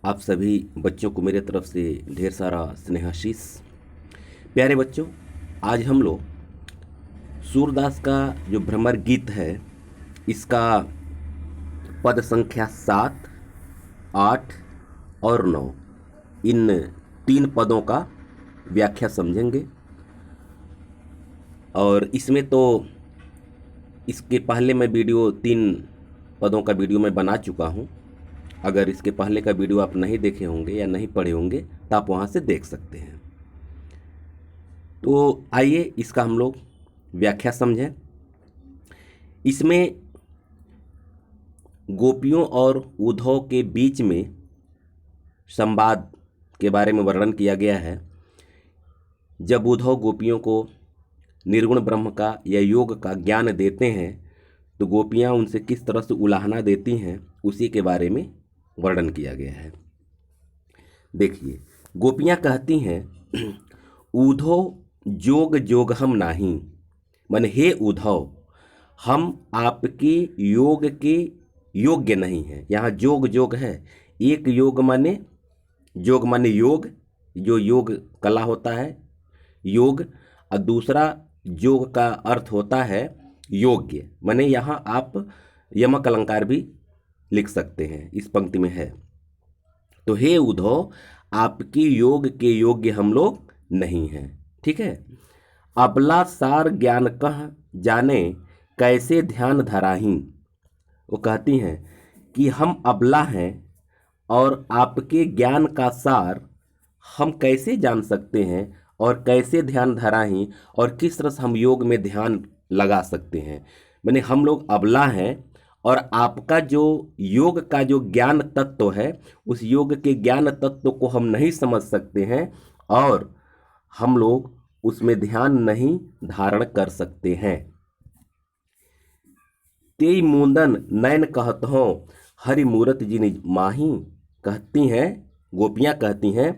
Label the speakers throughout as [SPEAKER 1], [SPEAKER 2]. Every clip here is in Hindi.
[SPEAKER 1] आप सभी बच्चों को मेरे तरफ से ढेर सारा स्नेहाशीष। प्यारे बच्चों, आज हम लोग सूरदास का जो भ्रमर गीत है इसका पद संख्या 7, 8 और 9 इन 3 पदों का व्याख्या समझेंगे। और इसमें तो इसके पहले मैं वीडियो 3 पदों का वीडियो मैं बना चुका हूँ। अगर इसके पहले का वीडियो आप नहीं देखे होंगे या नहीं पढ़े होंगे तो आप वहाँ से देख सकते हैं। तो आइए इसका हम लोग व्याख्या समझें। इसमें गोपियों और उद्धव के बीच में संवाद के बारे में वर्णन किया गया है। जब उद्धव गोपियों को निर्गुण ब्रह्म का या योग का ज्ञान देते हैं तो गोपियाँ उनसे किस तरह से उलाहना देती हैं, उसी के बारे में वर्णन किया गया है। देखिए, गोपियाँ कहती हैं, उद्धव जोग जोग हम नाही, मन हे उद्धव हम आपके योग के योग्य नहीं हैं। यहाँ जोग जोग है, एक योग माने योग, जो योग कला होता है योग, और दूसरा जोग का अर्थ होता है योग्य। माने यहाँ आप यमक अलंकार भी लिख सकते हैं, इस पंक्ति में है। तो हे उद्धव आपके योग के योग्य हम लोग नहीं हैं। ठीक है। अबला सार ज्ञान कह जाने कैसे ध्यान धराही। वो कहती हैं कि हम अबला हैं और आपके ज्ञान का सार हम कैसे जान सकते हैं और कैसे ध्यान धराही और किस तरह से हम योग में ध्यान लगा सकते हैं। मैंने हम लोग अबला हैं और आपका जो योग का जो ज्ञान तत्व है उस योग के ज्ञान तत्व को हम नहीं समझ सकते हैं और हम लोग उसमें ध्यान नहीं धारण कर सकते हैं। तेई मुंदन नयन कहत हो हरि मूरत जिनि माही। कहती हैं, गोपियाँ कहती हैं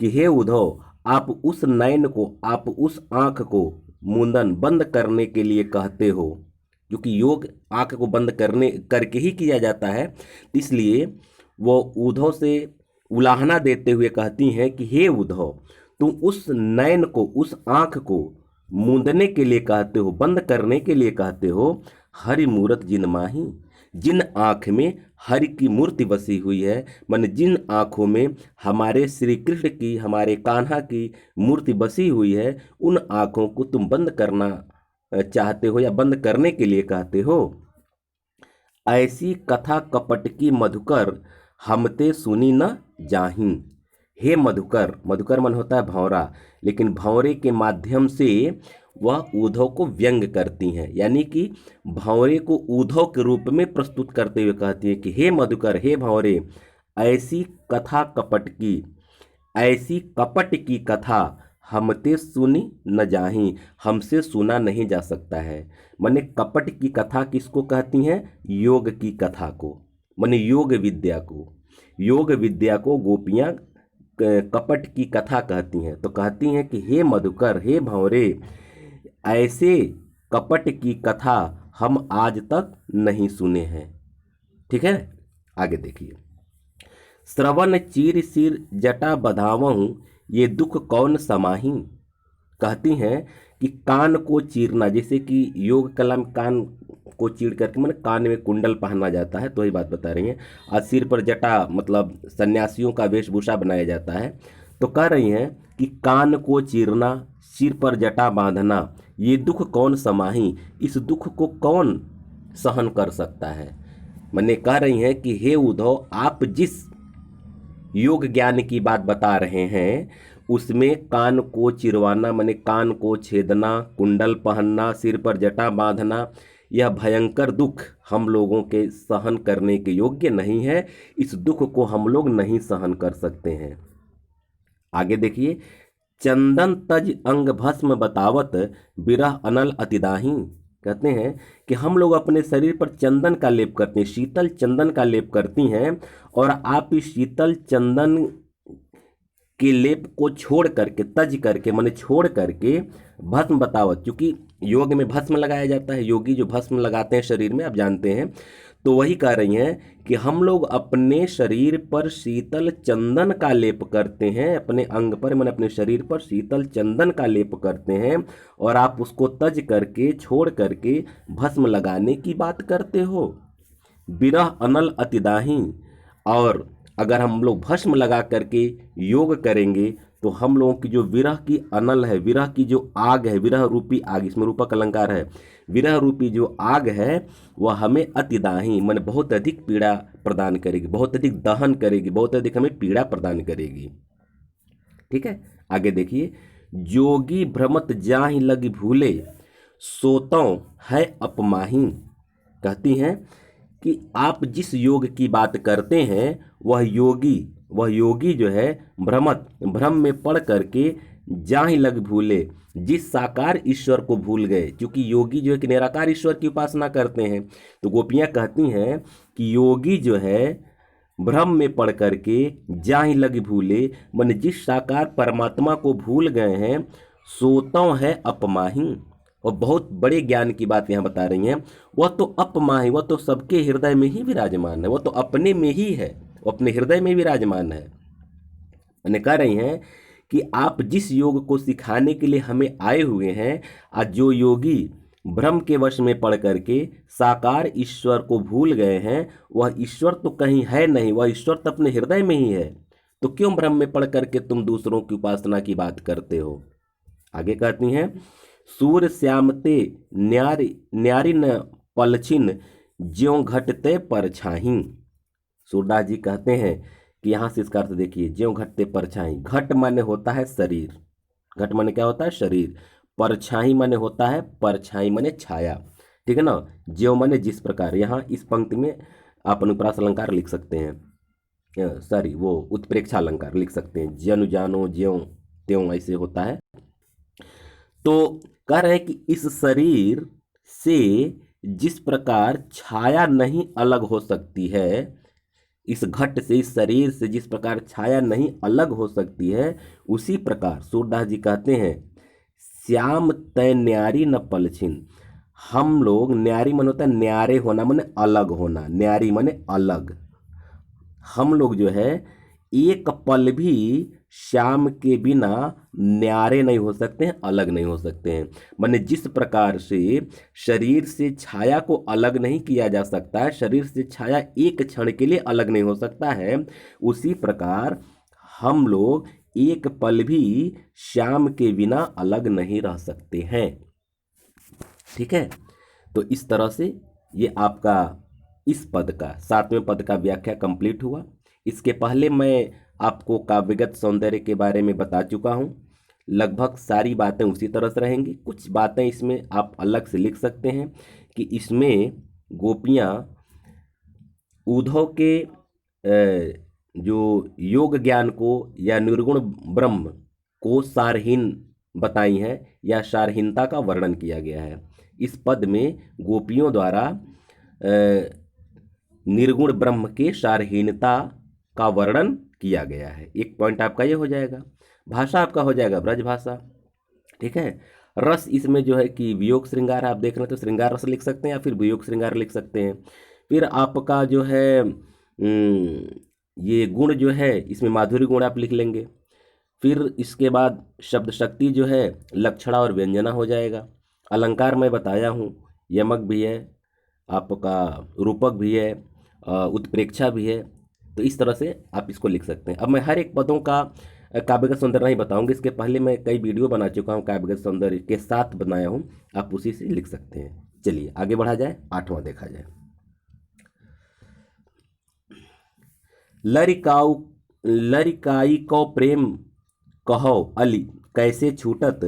[SPEAKER 1] कि हे उद्धव आप उस नयन को, आप उस आँख को मुंदन बंद करने के लिए कहते हो, क्योंकि योग आँख को बंद करके ही किया जाता है। इसलिए वो उद्धव से उलाहना देते हुए कहती हैं कि हे उद्धव तुम उस नयन को, उस आँख को मूंदने के लिए कहते हो, बंद करने के लिए कहते हो। हरि मूरत जिन माही, जिन आँख में हरि की मूर्ति बसी हुई है, मन जिन आँखों में हमारे श्री कृष्ण की, हमारे कान्हा की मूर्ति बसी हुई है, उन आँखों को तुम बंद करना चाहते हो या बंद करने के लिए कहते हो। ऐसी कथा कपट की मधुकर हमते सुनी न जाही। हे मधुकर, मधुकर मन होता है भंवरा, लेकिन भंवरे के माध्यम से वह उद्धव को व्यंग करती हैं, यानी कि भंवरे को उद्धव के रूप में प्रस्तुत करते हुए कहती है कि हे मधुकर, हे भंवरे, ऐसी कथा कपट की, ऐसी कपट की कथा हमते सुनी न जाही, हमसे सुना नहीं जा सकता है। माने कपट की कथा किसको कहती हैं? योग की कथा को, माने योग विद्या को। योग विद्या को गोपियाँ कपट की कथा कहती हैं। तो कहती हैं कि हे मधुकर, हे भंवरे, ऐसे कपट की कथा हम आज तक नहीं सुने हैं। ठीक है, आगे देखिए। श्रवण चीर सिर जटा बधावहूँ ये दुख कौन समाही। कहती हैं कि कान को चीरना, जैसे कि योग कला में कान को चीर करके मैंने कान में कुंडल पहना जाता है, तो वही बात बता रही हैं। और सिर पर जटा मतलब सन्यासियों का वेशभूषा बनाया जाता है। तो कह रही हैं कि कान को चीरना, सिर पर जटा बांधना, ये दुख कौन समाही, इस दुख को कौन सहन कर सकता है। मैंने कह रही हैं कि हे उद्धव आप जिस योग ज्ञान की बात बता रहे हैं उसमें कान को चिरवाना, माने कान को छेदना, कुंडल पहनना, सिर पर जटा बांधना, यह भयंकर दुख हम लोगों के सहन करने के योग्य नहीं है। इस दुख को हम लोग नहीं सहन कर सकते हैं। आगे देखिए। चंदन तज अंग भस्म बतावत बिरह अनल अतिदाही। कहते हैं कि हम लोग अपने शरीर पर चंदन का लेप करते हैं, शीतल चंदन का लेप करती हैं, और आप इस शीतल चंदन के लेप को छोड़ करके, तज करके माने छोड़ करके भस्म बतावत, क्योंकि योग में भस्म लगाया जाता है, योगी जो भस्म लगाते हैं शरीर में, आप जानते हैं, तो वही कह रही हैं कि हम लोग अपने शरीर पर शीतल चंदन का लेप करते हैं, अपने अंग पर मैंने अपने शरीर पर शीतल चंदन का लेप करते हैं, और आप उसको तज करके छोड़ करके भस्म लगाने की बात करते हो। बिरह अनल अतिदाही, और अगर हम लोग भस्म लगा करके योग करेंगे तो हम लोगों की जो विरह की अनल है, विरह की जो आग है, विरह रूपी आग, इसमें रूपक अलंकार है, विरह रूपी जो आग है वह हमें अतिदाही मन बहुत अधिक पीड़ा प्रदान करेगी, बहुत अधिक दहन करेगी, बहुत अधिक हमें पीड़ा प्रदान करेगी। ठीक है, आगे देखिए। जोगी भ्रमत जाहि लग भूले, सोतों है अपमाही। कहती हैं कि आप जिस योग की बात करते हैं वह योगी जो है भ्रम में पड़ करके जाहि लग भूले, जिस साकार ईश्वर को भूल गए। क्योंकि योगी जो है कि निराकार ईश्वर की उपासना करते हैं, तो गोपियां कहती हैं कि योगी जो है भ्रम में पड़ करके जाहि लग भूले, मन जिस साकार परमात्मा को भूल गए हैं, सोतों है अपमाही। और बहुत बड़े ज्ञान की बात यहाँ बता रही हैं, वह तो अपमाही, वह तो सबके हृदय में ही विराजमान है, वह तो अपने में ही है, वो अपने हृदय में विराजमान है। मैंने कह रही हैं कि आप जिस योग को सिखाने के लिए हमें आए हुए हैं, आज जो योगी भ्रम के वश में पड़ करके साकार ईश्वर को भूल गए हैं, वह ईश्वर तो कहीं है नहीं, वह ईश्वर तो अपने हृदय में ही है। तो क्यों भ्रम में पड़ करके तुम दूसरों की उपासना की बात करते हो। आगे कहती हैं, सूर्य श्यामते न्यारी न्यारी न पलछिन, ज्यों घटते परछाही। सूरदास जी कहते हैं कि यहाँ से इसका अर्थ देखिए, ज्यों घटते परछाई। घट माने होता है शरीर, घट माने क्या होता है शरीर, परछाई माने होता है परछाई माने छाया। ठीक है ना, ज्यों माने जिस प्रकार। यहाँ इस पंक्ति में आप अनुप्रास अलंकार लिख सकते हैं, सॉरी वो उत्प्रेक्षा अलंकार लिख सकते हैं, जनु जानो ज्यों त्यों, ऐसे होता है। तो कह रहे हैं कि इस शरीर से जिस प्रकार छाया नहीं अलग हो सकती है, इस घट से, इस शरीर से जिस प्रकार छाया नहीं अलग हो सकती है, उसी प्रकार सूरदास जी कहते हैं, श्याम तय न्यारी न पलछिन। हम लोग, न्यारी मन होता है न्यारे होना, माने अलग होना, न्यारी माने अलग। हम लोग जो है एक पल भी श्याम के बिना न्यारे नहीं हो सकते हैं, अलग नहीं हो सकते हैं। माने जिस प्रकार से शरीर से छाया को अलग नहीं किया जा सकता है, शरीर से छाया एक क्षण के लिए अलग नहीं हो सकता है, उसी प्रकार हम लोग एक पल भी श्याम के बिना अलग नहीं रह सकते हैं। ठीक है, तो इस तरह से ये आपका इस पद का, 7वें पद का व्याख्या कंप्लीट हुआ। इसके पहले मैं आपको काव्यगत सौंदर्य के बारे में बता चुका हूँ। लगभग सारी बातें उसी तरह से रहेंगी। कुछ बातें इसमें आप अलग से लिख सकते हैं कि इसमें गोपियाँ उद्धव के जो योग ज्ञान को या निर्गुण ब्रह्म को सारहीन बताई हैं, या सारहीनता का वर्णन किया गया है। इस पद में गोपियों द्वारा निर्गुण ब्रह्म के सारहीनता का वर्णन किया गया है। एक पॉइंट आपका ये हो जाएगा। भाषा आपका हो जाएगा ब्रज भाषा। ठीक है, रस इसमें जो है कि वियोग श्रृंगार, आप देख रहे हैं तो श्रृंगार रस लिख सकते हैं या फिर वियोग श्रृंगार लिख सकते हैं। फिर आपका जो है ये गुण जो है, इसमें माधुरी गुण आप लिख लेंगे। फिर इसके बाद शब्द शक्ति जो है लक्षणा और व्यंजना हो जाएगा। अलंकार मैं बताया हूँ, यमक भी है, आपका रूपक भी है, उत्प्रेक्षा भी है। तो इस तरह से आप इसको लिख सकते हैं। अब मैं हर एक पदों का काव्यगत सौंदर्य नहीं बताऊंगा, इसके पहले मैं कई वीडियो बना चुका हूँ, काव्यगत सौंदर्य के साथ बनाया हूँ, आप उसी से लिख सकते हैं। चलिए आगे बढ़ा जाए, 8वां देखा जाए। लरिकाई को प्रेम कहो अली कैसे छूटत,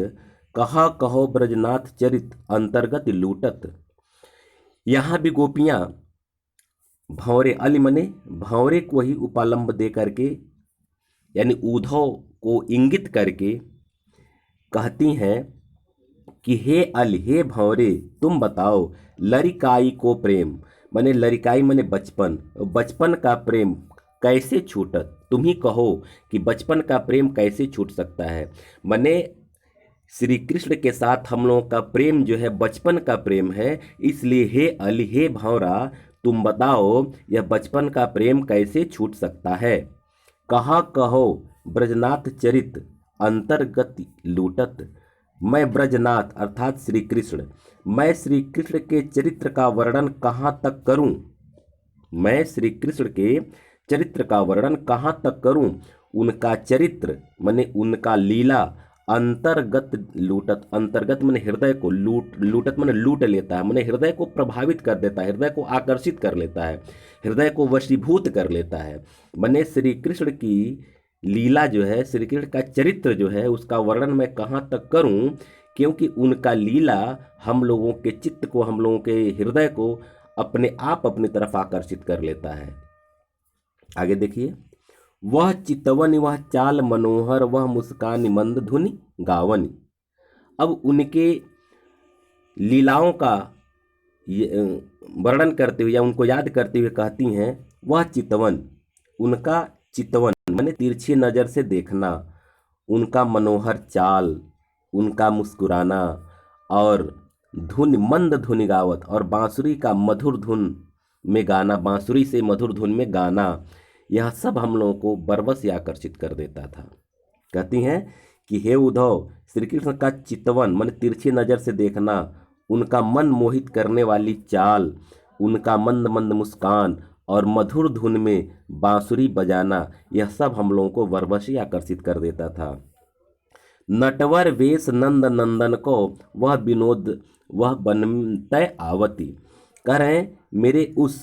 [SPEAKER 1] कहा कहो ब्रजनाथ चरित अंतर्गत लूटत। यहाँ भी गोपियाँ भंवरे, अली मने भंवरे को ही उपालंब दे करके, यानी उद्धव को इंगित करके कहती हैं कि हे अली, हे भंवरे, तुम बताओ लरिकाई को प्रेम, मने लरिकाई मने बचपन, बचपन का प्रेम कैसे छूटत। तुम ही कहो कि बचपन का प्रेम कैसे छूट सकता है। मने श्री कृष्ण के साथ हम लोगों का प्रेम जो है बचपन का प्रेम है, इसलिए हे अली, हे भंवरा, तुम बताओ यह बचपन का प्रेम कैसे छूट सकता है। कहा कहो ब्रजनाथ चरित अंतर्गत लूटत। मैं ब्रजनाथ अर्थात श्री कृष्ण, मैं श्री कृष्ण के चरित्र का वर्णन कहाँ तक करूं। मैं श्री कृष्ण के चरित्र का वर्णन कहाँ तक करूं। उनका चरित्र माने उनका लीला अंतर्गत लूटत। अंतर्गत माने हृदय को, लूटत माने लूट लेता है, माने हृदय को प्रभावित कर देता है, हृदय को आकर्षित कर लेता है, हृदय को वशीभूत कर लेता है। माने श्री कृष्ण की लीला जो है, श्री कृष्ण का चरित्र जो है, उसका वर्णन मैं कहाँ तक करूं, क्योंकि उनका लीला हम लोगों के चित्त को, हम लोगों के हृदय को अपने आप अपनी तरफ आकर्षित कर लेता है। आगे देखिए, वह चितवन वह चाल मनोहर वह मुस्कान मंद धुनि गावनी। अब उनके लीलाओं का वर्णन करते हुए या उनको याद करते हुए कहती हैं, वह चितवन, उनका चितवन माने तिरछी नज़र से देखना, उनका मनोहर चाल, उनका मुस्कुराना, और धुन मंद धुनि गावत, और बांसुरी का मधुर धुन में गाना, बांसुरी से मधुर धुन में गाना, यह सब हम लोगों को बरबस से आकर्षित कर देता था। कहती हैं कि हे उद्धव, श्री कृष्ण का चितवन मन तिरछी नज़र से देखना, उनका मन मोहित करने वाली चाल, उनका मंद मंद मुस्कान और मधुर धुन में बांसुरी बजाना, यह सब हम लोगों को बरबस से आकर्षित कर देता था। नटवर वेश नंद नंदन को वह विनोद वह बनते आवती। कह रहे हैं मेरे उस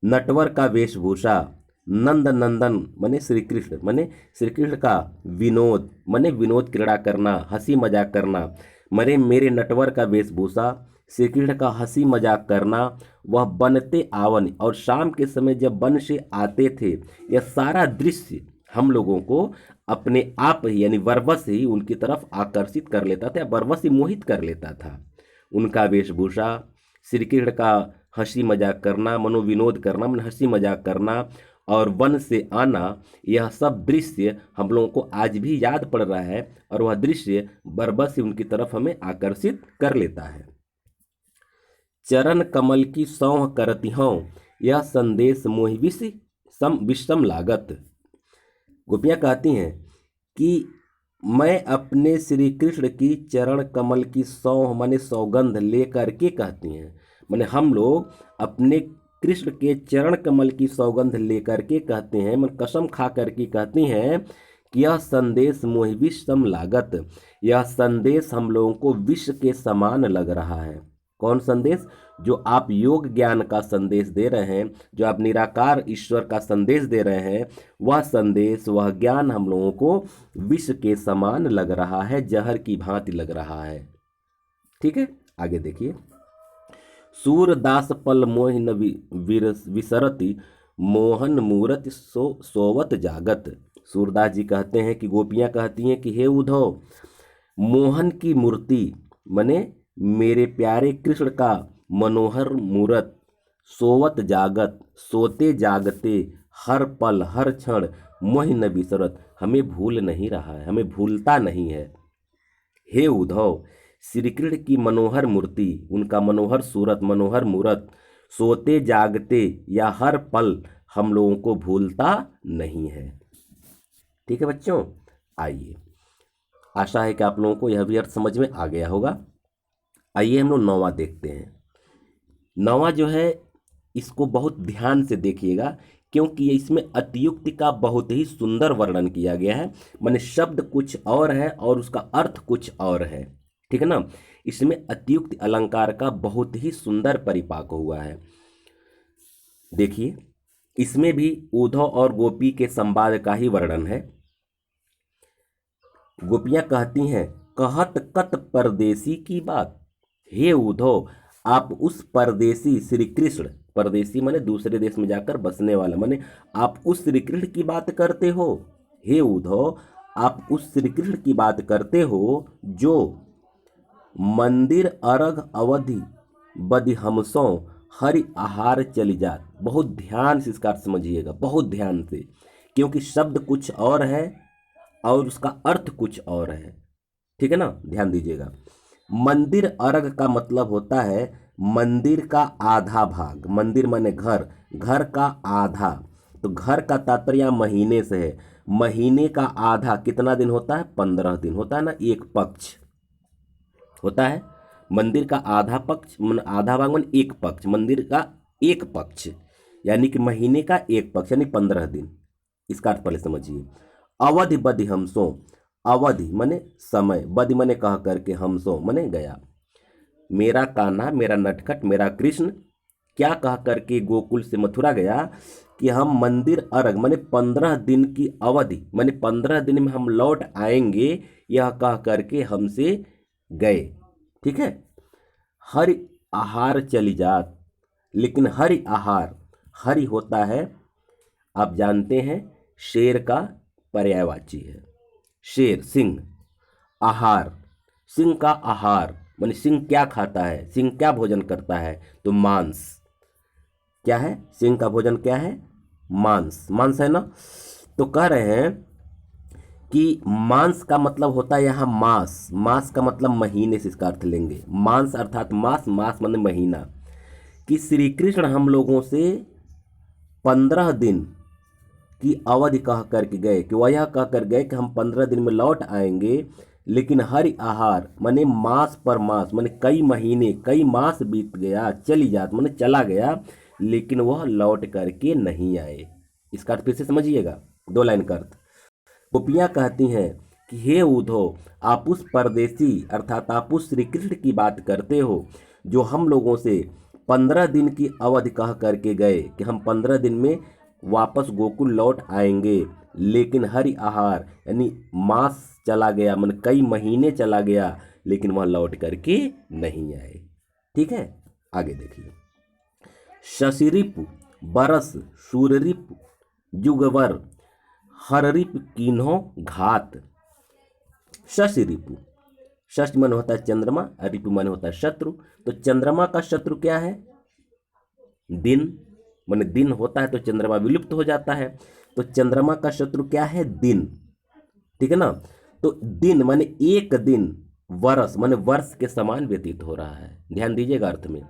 [SPEAKER 1] नटवर का वेशभूषा, नंद नंदन माने श्री कृष्ण, माने श्री कृष्ण का विनोद माने विनोद क्रीड़ा करना, हंसी मजाक करना, मरे मेरे नटवर का वेशभूषा श्री कृष्ण का हंसी मजाक करना, वह बनते आवन, और शाम के समय जब वन से आते थे, यह सारा दृश्य हम लोगों को अपने आप ही यानी बरबस ही उनकी तरफ आकर्षित कर लेता था, बरबस ही मोहित कर लेता था। उनका वेशभूषा, श्री कृष्ण का हंसी मजाक करना, मनोविनोद करना, मन हंसी मजाक करना, और वन से आना, यह सब दृश्य हम लोगों को आज भी याद पड़ रहा है, और वह दृश्य बरबस ही उनकी तरफ हमें आकर्षित कर लेता है। चरण कमल की सौह करती हूँ, यह संदेश मोहि विषम लागत। गोपियाँ कहती हैं कि मैं अपने श्री कृष्ण की चरण कमल की सौह माने सौगंध लेकर के कहती हैं, माने हम लोग अपने कृष्ण के चरण कमल की सौगंध लेकर के कहते हैं, मन कसम खा करके कहती हैं कि यह संदेश मोहि विषम लागत, यह संदेश हम लोगों को विष के समान लग रहा है। कौन संदेश? जो आप योग ज्ञान का संदेश दे रहे हैं, जो आप निराकार ईश्वर का संदेश दे रहे हैं, वह संदेश, वह ज्ञान हम लोगों को विष के समान लग रहा है, जहर की भांति लग रहा है। ठीक है, आगे देखिए। सूरदास पल मोहि न विसरति, मोहन मूरति सोवत जागत। सूरदास जी कहते हैं कि गोपियाँ कहती हैं कि हे उद्धव, मोहन की मूर्ति माने मेरे प्यारे कृष्ण का मनोहर मूरत, सोवत जागत सोते जागते, हर पल हर क्षण, मोहि न विसरत हमें भूल नहीं रहा है, हमें भूलता नहीं है। हे उद्धव, श्री कृष्ण की मनोहर मूर्ति, उनका मनोहर सूरत, मनोहर मूरत, सोते जागते या हर पल हम लोगों को भूलता नहीं है। ठीक है बच्चों, आइए, आशा है कि आप लोगों को यह भी अर्थ समझ में आ गया होगा। आइए हम लोग 9वां देखते हैं। 9वां जो है, इसको बहुत ध्यान से देखिएगा, क्योंकि इसमें अतियुक्ति का बहुत ही सुंदर वर्णन किया गया है। माने शब्द कुछ और है और उसका अर्थ कुछ और है, ठीक है ना। इसमें अतियुक्ति अलंकार का बहुत ही सुंदर परिपाक हुआ है। देखिए, इसमें भी उद्धव और गोपी के संवाद का ही वर्णन है। गोपियां कहती हैं, कहत कत परदेसी की बात। हे उद्धव, आप उस परदेसी श्री कृष्ण, परदेसी माने दूसरे देश में जाकर बसने वाला, माने आप उस श्री कृष्ण की बात करते हो। हे उद्धव, आप उस श्री कृष्ण की बात करते हो जो मंदिर अरघ अवधि बदि हमसों हरि आहार चली जात। बहुत ध्यान से इसका अर्थ समझिएगा, बहुत ध्यान से, क्योंकि शब्द कुछ और है और उसका अर्थ कुछ और है। ठीक है ना, ध्यान दीजिएगा। मंदिर अर्घ का मतलब होता है मंदिर का आधा भाग, मंदिर माने घर, घर का आधा, तो घर का तात्पर्य महीने से है। महीने का आधा कितना दिन होता है? 15 दिन होता है ना, एक पक्ष होता है। मंदिर का आधा पक्ष आधा भाग मन एक पक्ष, मंदिर का एक पक्ष यानी कि महीने का एक पक्ष यानी 15 दिन। इसका अर्थ पहले समझिए। अवधि बधि हमसो, अवधि माने समय, बधि माने कह करके, हमसो माने गया। मेरा कान्हा, मेरा नटखट, मेरा कृष्ण क्या कह करके गोकुल से मथुरा गया कि हम मंदिर अर्घ माने 15 दिन की अवधि माने 15 दिन में हम लौट आएंगे, यह कह करके हमसे गए। ठीक है। हरि आहार चली जात, लेकिन हरि आहार, हरि होता है आप जानते हैं शेर का पर्यायवाची है, शेर सिंह। आहार, सिंह का आहार माने सिंह क्या खाता है, सिंह क्या भोजन करता है? तो मांस। क्या है? सिंह का भोजन क्या है? मांस, मांस है ना। तो कह रहे हैं कि मांस का मतलब होता है यहाँ मास, मास का मतलब महीने से इसका अर्थ लेंगे। मांस अर्थात मास, मास माने महीना। कि श्री कृष्ण हम लोगों से 15 दिन की अवधि कह करके गए, कि वह यह कह कर गए कि हम 15 दिन में लौट आएंगे, लेकिन हरि आहार माने मास पर मास माने कई महीने कई मास बीत गया, चली जात माने चला गया, लेकिन वह लौट करके नहीं आए। इसका अर्थ फिर से समझिएगा, 2 लाइन का अर्थ। गोपियाँ कहती हैं कि हे उद्धव, आप उस परदेसी अर्थात आप उस श्री कृष्ण की बात करते हो जो हम लोगों से 15 दिन की अवधि कह करके गए कि हम 15 दिन में वापस गोकुल लौट आएंगे, लेकिन हरि आहार यानी मास चला गया, मन कई महीने चला गया, लेकिन वह लौट करके नहीं आए। ठीक है, आगे देखिए। शशिरिपु बरस सूररिपु जुगवर, हररिप कीन्हो घात। शशि रिपु, शश मन होता है चंद्रमा, रिपु मन होता है शत्रु। तो चंद्रमा का शत्रु क्या है? दिन, माने दिन होता है तो चंद्रमा विलुप्त हो जाता है। तो चंद्रमा का शत्रु क्या है? दिन। ठीक है ना। तो दिन माने एक दिन, वर्ष माने वर्ष के समान व्यतीत हो रहा है। ध्यान दीजिएगा अर्थ में,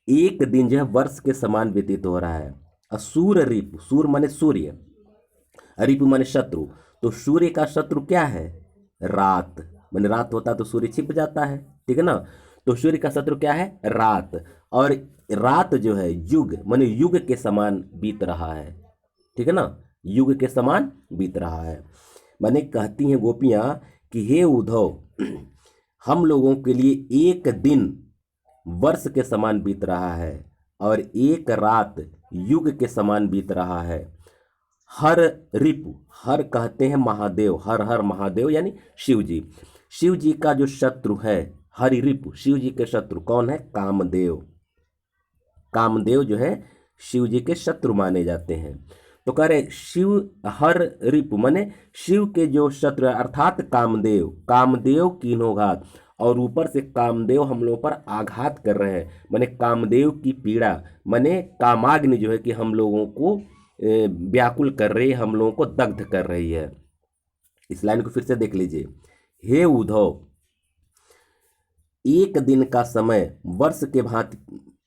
[SPEAKER 1] एक दिन जो है वर्ष के समान व्यतीत हो रहा है। सूर रिपु, सूर माने सूर्य, रिपु माने शत्रु। तो सूर्य का शत्रु क्या है? रात, माने रात होता है तो सूर्य छिप जाता है। ठीक है ना। तो सूर्य का शत्रु क्या है? रात। और रात जो है युग माने युग के समान बीत रहा है। ठीक है ना, युग के समान बीत रहा है। माने कहती हैं गोपियां कि हे उद्धव, हम लोगों के लिए एक दिन वर्ष के समान बीत रहा है और एक रात युग के समान बीत रहा है। हर रिपु, हर कहते हैं महादेव, हर हर महादेव यानी शिव जी। शिव जी का जो शत्रु है हरि रिपु, शिव जी के शत्रु कौन है? कामदेव। कामदेव जो है शिव जी के शत्रु माने जाते हैं। तो कह रहे शिव हर रिपु माने शिव के जो शत्रु अर्थात कामदेव, कामदेव कीन्हो घात, और ऊपर से कामदेव हम लोगों पर आघात कर रहे हैं, माने कामदेव की पीड़ा, माने कामाग्नि जो है कि हम लोगों को व्याकुल कर रही है, हम लोगों को दग्ध कर रही है। इस लाइन को फिर से देख लीजिए। हे उद्धव, एक दिन का समय वर्ष के भांति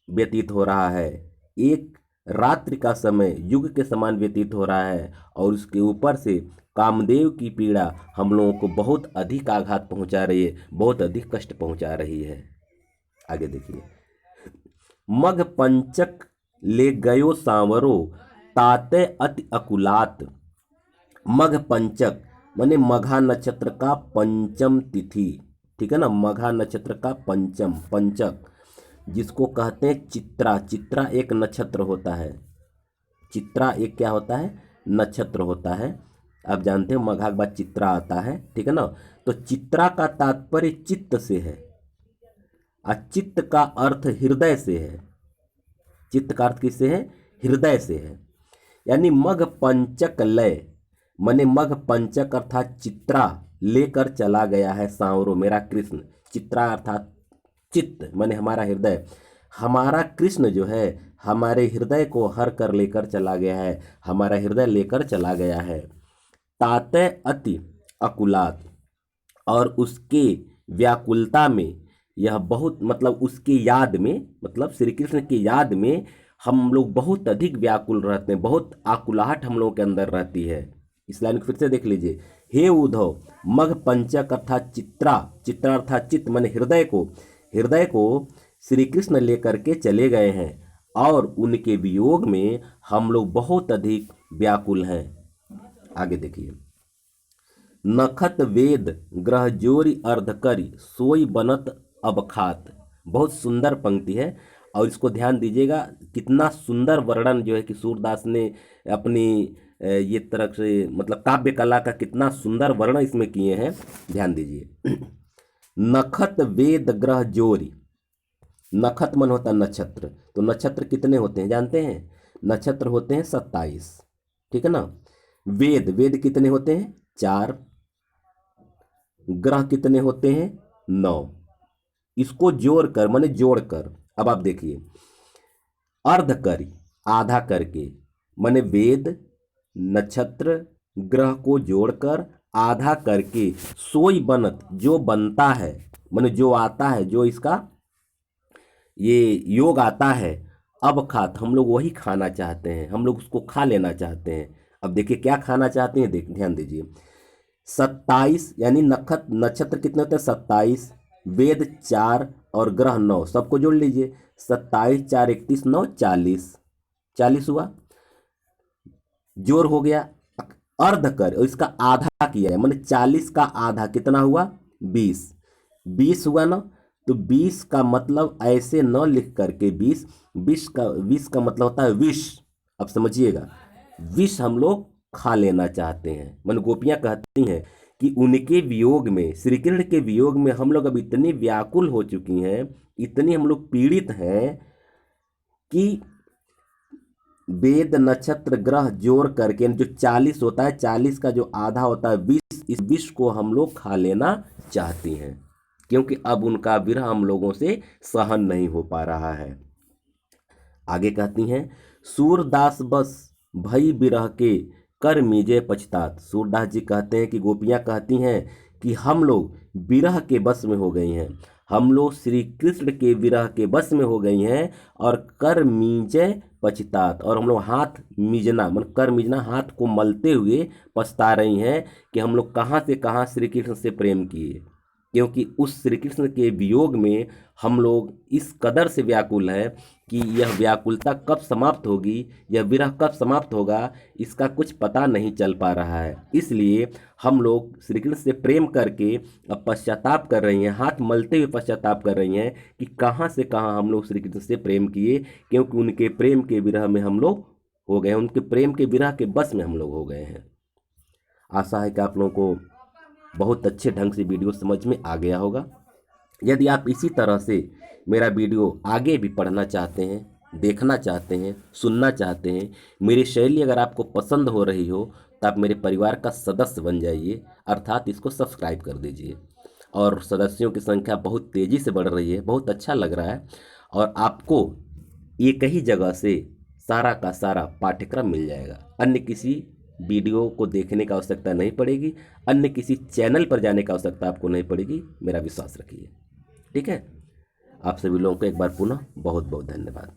[SPEAKER 1] व्यतीत हो रहा है, एक रात्रि का समय युग के समान व्यतीत हो रहा है, और उसके ऊपर से कामदेव की पीड़ा हम लोगों को बहुत अधिक आघात पहुंचा रही है, बहुत अधिक कष्ट पहुंचा रही है। आगे देखिए। मघ पंचक ले गयो सांवरो, ताते अति अकुलात। मघ पंचक माने मघा नक्षत्र का पंचम तिथि। ठीक है ना, मघा नक्षत्र का पंचम, पंचक जिसको कहते हैं चित्रा। चित्रा एक नक्षत्र होता है, चित्रा एक क्या होता है? नक्षत्र होता है। आप जानते हैं मघा के बाद चित्रा आता है। ठीक है ना। तो चित्रा का तात्पर्य चित्त से है, और चित्त का अर्थ हृदय से है। चित्त का अर्थ किससे है? हृदय से है। यानी मघ पंचक लय माने मघ पंचक अर्थात चित्रा लेकर चला गया है सांवरो, मेरा कृष्ण। चित्रा अर्थात चित्त माने हमारा हृदय, हमारा कृष्ण जो है हमारे हृदय को हर कर लेकर चला गया है, हमारा हृदय लेकर चला गया है। ताते अति अकुलात, और उसके व्याकुलता में यह बहुत मतलब उसकी याद में, मतलब श्री कृष्ण की याद में हम लोग बहुत अधिक व्याकुल रहते हैं, बहुत आकुलाहट हम लोगों के अंदर रहती है। इस लाइन को फिर से देख लीजिए। हे उद्धव, मघ पंचक अर्थात चित्रा, चित्रा अर्थात चित्त माने हृदय को श्री कृष्ण लेकर के चले गए हैं और उनके वियोग में हम लोग बहुत अधिक व्याकुल हैं। आगे देखिए। नखत वेद ग्रह जोरी अर्ध करी सोई बनत अब खात। बहुत सुंदर पंक्ति है और इसको ध्यान दीजिएगा, कितना सुंदर वर्णन जो है कि सूरदास ने अपनी ये तरह से मतलब काव्य कला का कितना सुंदर वर्णन इसमें किए हैं, ध्यान दीजिए। नखत वेद ग्रह जोरी, नखत मन होता नक्षत्र, तो नक्षत्र कितने होते हैं जानते हैं? नक्षत्र होते हैं 27, ठीक है ना। वेद कितने होते हैं? 4। ग्रह कितने होते हैं? 9। इसको जोड़कर माने जोड़कर, अब आप देखिए, अर्ध करी आधा करके, माने वेद नक्षत्र ग्रह को जोड़कर आधा करके सोई बनत जो बनता है, माने जो आता है, जो इसका ये योग आता है, अब खात हम लोग वही खाना चाहते हैं, हम लोग उसको खा लेना चाहते हैं। अब देखिए क्या खाना चाहते हैं, ध्यान दीजिए। 27 यानी नक्षत्र कितने होते हैं? 27, वेद 4 और ग्रह 9, सबको जोड़ लीजिए। 27 4 31 9 40, 40 हुआ, जोड़ हो गया। अर्ध कर और इसका आधा किया है, माने 40 का आधा कितना हुआ? 20, 20 हुआ ना। तो 20 का मतलब ऐसे न लिख करके 20 का मतलब होता है विष। अब समझिएगा, विष हम लोग खा लेना चाहते हैं। मन गोपियां कहती हैं कि उनके वियोग में, श्री कृष्ण के वियोग में हम लोग अब इतनी व्याकुल हो चुकी हैं, इतनी हम लोग पीड़ित हैं कि वेद नक्षत्र ग्रह जोड़ करके जो 40 होता है, 40 का जो आधा होता है 20, इस विष को हम लोग खा लेना चाहती हैं, क्योंकि अब उनका विरह हम लोगों से सहन नहीं हो पा रहा है। आगे कहती हैं, सूरदास बस भई बिरह के कर मीजे पछतात। सूरदास जी कहते हैं कि गोपियां कहती हैं कि हम लोग विरह के बस में हो गई हैं, हम लोग श्री कृष्ण के विरह के बस में हो गई हैं और कर मीजे पछतात, और हम लोग हाथ मीजना मतलब कर मीजना, हाथ को मलते हुए पछता रही हैं कि हम लोग कहाँ से कहाँ श्री कृष्ण से प्रेम किए, क्योंकि उस श्री कृष्ण के वियोग में हम लोग इस कदर से व्याकुल हैं कि यह व्याकुलता कब समाप्त होगी, यह विरह कब समाप्त होगा, इसका कुछ पता नहीं चल पा रहा है। इसलिए हम लोग श्री कृष्ण से प्रेम करके अब पश्चाताप कर रही हैं, हाथ मलते हुए पश्चाताप कर रही हैं कि कहाँ से कहाँ हम लोग श्री कृष्ण से प्रेम किए, क्योंकि उनके प्रेम के विरह में हम लोग हो गए, उनके प्रेम के विरह के बस में हम लोग हो गए हैं। आशा है कि आप लोगों को बहुत अच्छे ढंग से वीडियो समझ में आ गया होगा। यदि आप इसी तरह से मेरा वीडियो आगे भी पढ़ना चाहते हैं, देखना चाहते हैं, सुनना चाहते हैं, मेरी शैली अगर आपको पसंद हो रही हो तो आप मेरे परिवार का सदस्य बन जाइए, अर्थात इसको सब्सक्राइब कर दीजिए। और सदस्यों की संख्या बहुत तेज़ी से बढ़ रही है, बहुत अच्छा लग रहा है, और आपको एक ही जगह से सारा का सारा पाठ्यक्रम मिल जाएगा। अन्य किसी वीडियो को देखने का आवश्यकता नहीं पड़ेगी, अन्य किसी चैनल पर जाने का आवश्यकता आपको नहीं पड़ेगी, मेरा विश्वास रखिए। ठीक है। आप सभी लोगों को एक बार पुनः बहुत बहुत धन्यवाद।